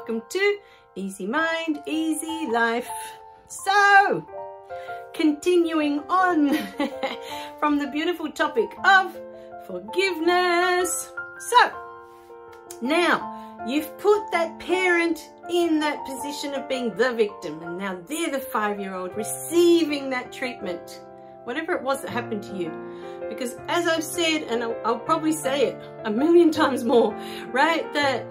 welcome to Easy Mind, Easy Life. So, continuing on from the beautiful topic of forgiveness. So, now you've put that parent in that position of being the victim, and now they're the 5-year-old receiving that treatment, whatever it was that happened to you. Because as I've said, and I'll probably say it a million times more, right, that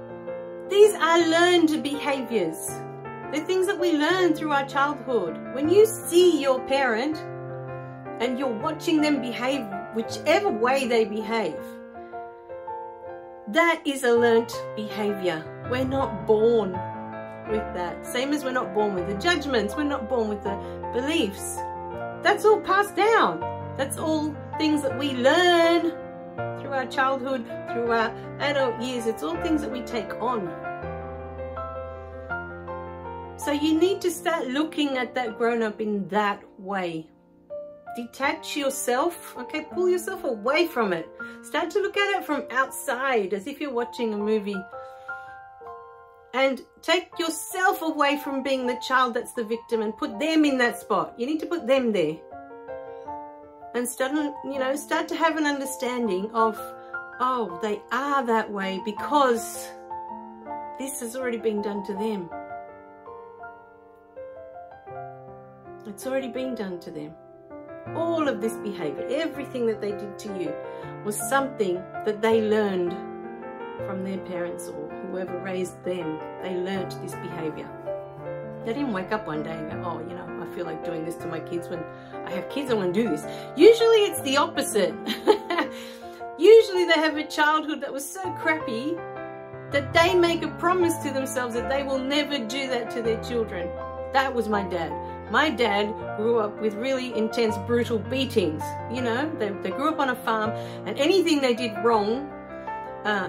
these are learned behaviors. They're things that we learn through our childhood. When you see your parent and you're watching them behave whichever way they behave, that is a learnt behavior. We're not born with that. Same as we're not born with the judgments. We're not born with the beliefs. That's all passed down. That's all things that we learn through our childhood, through our adult years. It's all things that we take on. So you need to start looking at that grown-up in that way. Detach yourself, okay? Pull yourself away from it. Start to look at it from outside, as if you're watching a movie. And take yourself away from being the child that's the victim and put them in that spot. You need to put them there. And start to have an understanding of, oh, they are that way because this has already been done to them. It's already been done to them. All of this behavior, everything that they did to you was something that they learned from their parents or whoever raised them. They learned this behavior. They didn't wake up one day and go, oh, you know, I feel like doing this to my kids. When I have kids, I want to do this. Usually it's the opposite. Usually they have a childhood that was so crappy that they make a promise to themselves that they will never do that to their children. That was my dad. My dad grew up with really intense, brutal beatings. You know, they grew up on a farm, and anything they did wrong,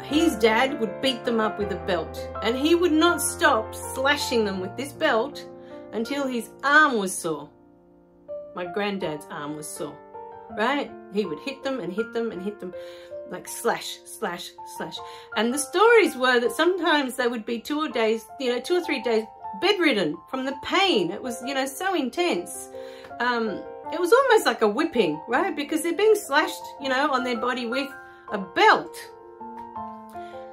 his dad would beat them up with a belt, and he would not stop slashing them with this belt until his arm was sore. My granddad's arm was sore, right? He would hit them and hit them and hit them, like slash, slash, slash. And the stories were that sometimes they would be 2 or 3 days bedridden from the pain. It was, you know, so intense. It was almost like a whipping, right? Because they're being slashed, you know, on their body with a belt.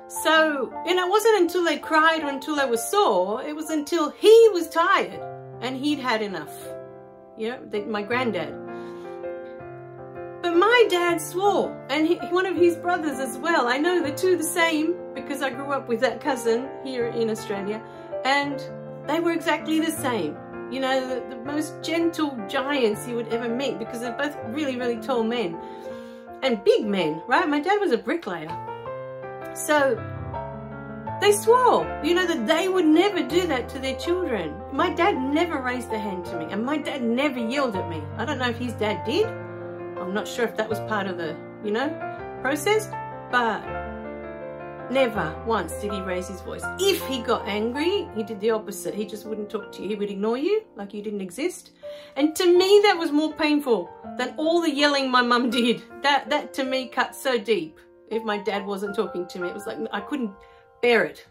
So, and it wasn't until they cried or until they were sore, it was until he was tired and he'd had enough. You know, my granddad. But my dad swore, and one of his brothers as well. I know the two the same because I grew up with that cousin here in Australia, and they were exactly the same. You know, the most gentle giants you would ever meet, because they're both really, really tall men and big men, right? My dad was a bricklayer. So they swore, you know, that they would never do that to their children. My dad never raised a hand to me, and my dad never yelled at me. I don't know if his dad did. I'm not sure if that was part of the, you know, process, but never once did he raise his voice. If he got angry, he did the opposite. He just wouldn't talk to you. He would ignore you like you didn't exist. And to me, that was more painful than all the yelling my mum did. That to me cut so deep. If my dad wasn't talking to me, it was like I couldn't bear it.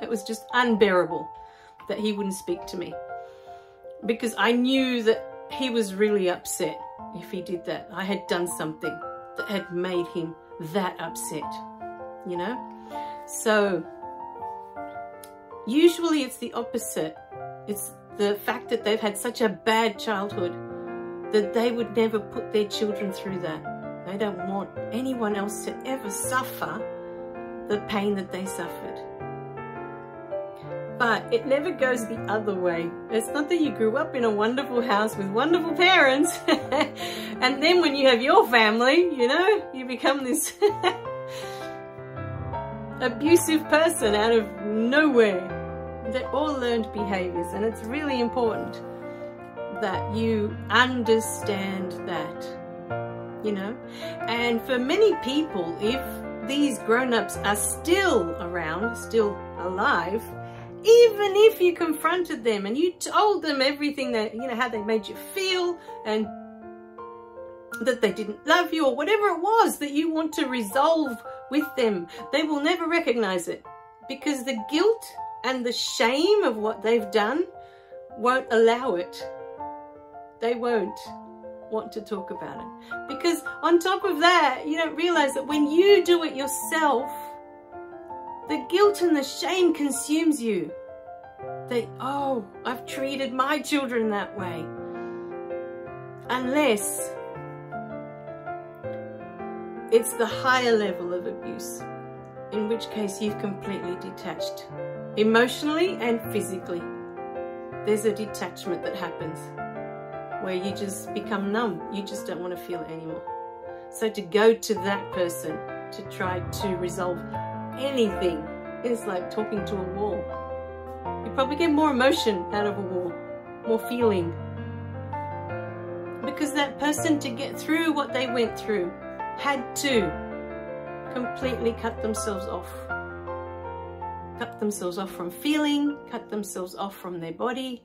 It was just unbearable that he wouldn't speak to me, because I knew that he was really upset if he did that. I had done something that had made him that upset, you know? So usually it's the opposite. It's the fact that they've had such a bad childhood that they would never put their children through that. They don't want anyone else to ever suffer the pain that they suffered. But it never goes the other way. It's not that you grew up in a wonderful house with wonderful parents and then when you have your family, you know, you become this abusive person out of nowhere. They're all learned behaviors, and it's really important that you understand that, you know. And for many people, if these grown-ups are still around, still alive, even if you confronted them and you told them everything that, you know, how they made you feel and that they didn't love you or whatever it was that you want to resolve with them, they will never recognize it, because the guilt and the shame of what they've done won't allow it. They won't want to talk about it. Because on top of that, you don't realize that when you do it yourself, the guilt and the shame consumes you. That, oh, I've treated my children that way. Unless it's the higher level of abuse, in which case you've completely detached. Emotionally and physically. There's a detachment that happens where you just become numb. You just don't want to feel it anymore. So to go to that person to try to resolve anything is like talking to a wall. You probably get more emotion out of a wall, more feeling. Because that person, to get through what they went through, had to completely cut themselves off. Cut themselves off from feeling, cut themselves off from their body.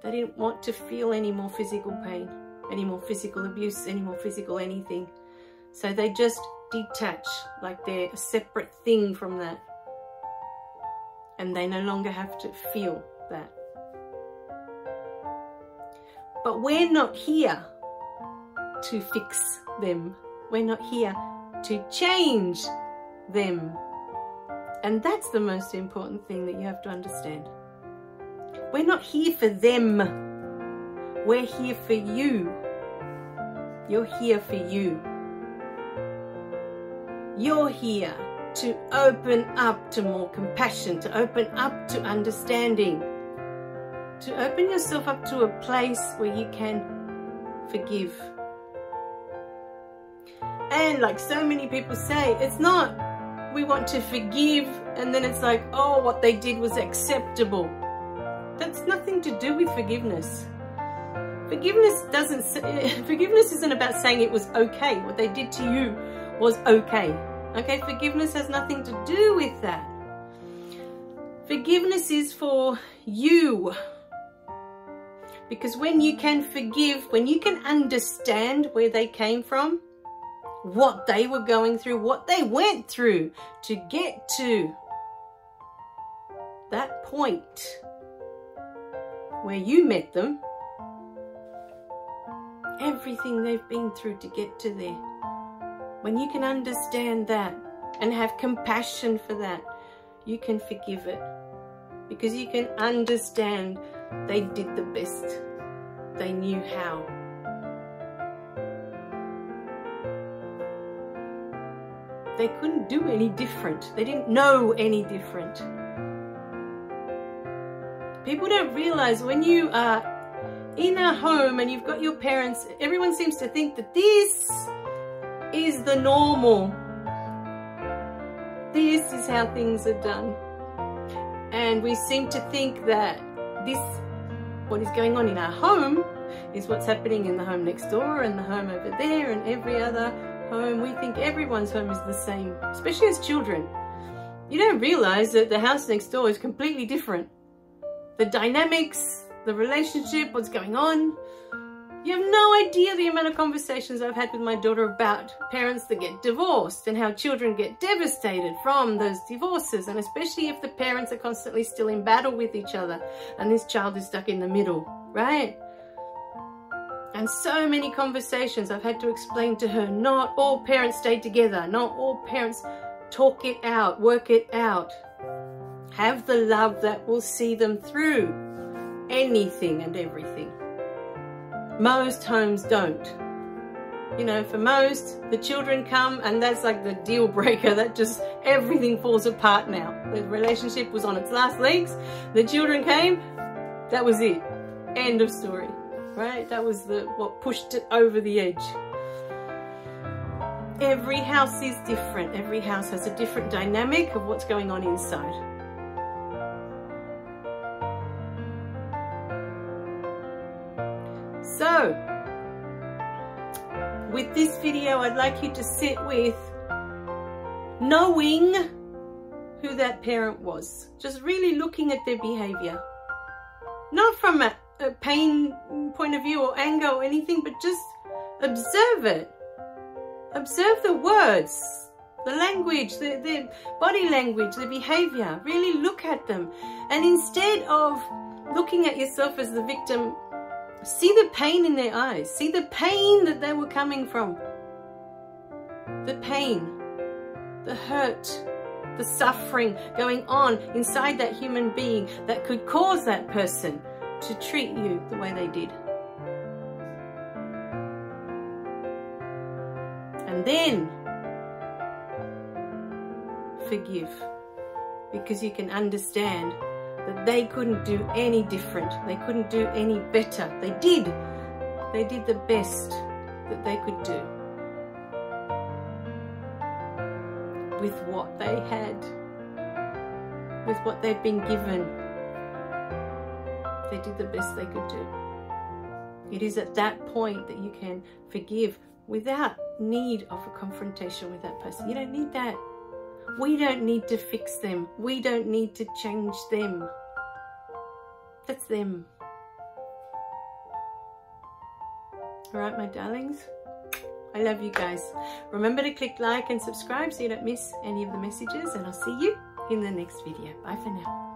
They didn't want to feel any more physical pain, any more physical abuse, any more physical anything. So they just detach, like they're a separate thing from that. And they no longer have to feel that. But we're not here to fix them. We're not here to change them. And that's the most important thing that you have to understand. We're not here for them. We're here for you. You're here for you. You're here to open up to more compassion, to open up to understanding, to open yourself up to a place where you can forgive. And like so many people say, it's not we want to forgive and then it's like, oh, what they did was acceptable. That's nothing to do with forgiveness. Forgiveness isn't about saying it was okay. What they did to you was okay. Okay, forgiveness has nothing to do with that. Forgiveness is for you. Because when you can forgive, when you can understand where they came from, what they were going through, what they went through to get to that point where you met them, everything they've been through to get to there. When you can understand that and have compassion for that, you can forgive it. Because you can understand they did the best. They knew how. They couldn't do any different. They didn't know any different. People don't realize when you are in a home and you've got your parents, everyone seems to think that this is the normal. This is how things are done. And we seem to think that what is going on in our home is what's happening in the home next door and the home over there and every other home. We think everyone's home is the same, especially as children. You don't realize that the house next door is completely different. The dynamics, the relationship, what's going on. You have no idea the amount of conversations I've had with my daughter about parents that get divorced and how children get devastated from those divorces, and especially if the parents are constantly still in battle with each other and this child is stuck in the middle, right? And so many conversations I've had to explain to her, not all parents stay together, not all parents talk it out, work it out. Have the love that will see them through anything and everything. Most homes don't. You know, for most, the children come and that's like the deal breaker. That just, everything falls apart now. The relationship was on its last legs. The children came, that was it. End of story, right? That was what pushed it over the edge. Every house is different. Every house has a different dynamic of what's going on inside. So, with this video, I'd like you to sit with knowing who that parent was. Just really looking at their behavior. Not from a pain point of view or anger or anything, but just observe it. Observe the words the language, their body language, their behavior. Really look at them. And instead of looking at yourself as the victim, see the pain in their eyes. See the pain that they were coming from. The pain, the hurt, the suffering going on inside that human being that could cause that person to treat you the way they did. And then forgive, because you can understand that they couldn't do any different. They couldn't do any better. They did the best that they could do with what they had, with what they'd been given. They did the best they could do. It is at that point that you can forgive without need of a confrontation with that person. You don't need that. We don't need to fix them. We don't need to change them. That's them. All right, my darlings. I love you guys. Remember to click like and subscribe so you don't miss any of the messages, and I'll see you in the next video. Bye for now.